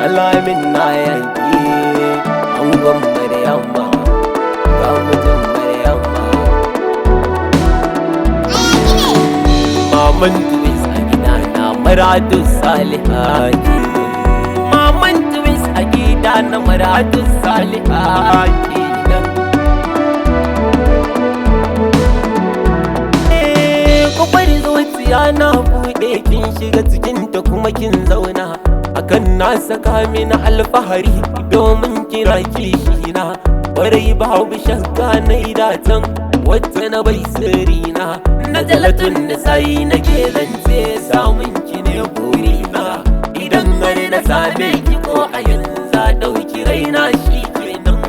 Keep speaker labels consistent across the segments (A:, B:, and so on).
A: Alamin na yanki angon Maryamma ga mutum Maryamma. Maman twins a gida na Maratu Salihaki. Maman twins a gida na Maratu Salihaki. Kofar zuciya na buɗe kin shiga cikinta kuma kin zauna. Akan na saka mini alfahari domin kira kishina. Ƙwarai babu shakka na idatan wata na bai sirrina. Na jalatun da sai na ke zance samun ki ne burina. Idan har na same ki ko a yanzu ɗauki raina shi kenan.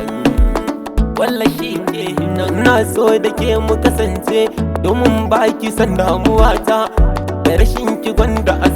A: Walla shi kenan na so da ke mu kasance domin baki san damuwata. Da rashin ki gwanda a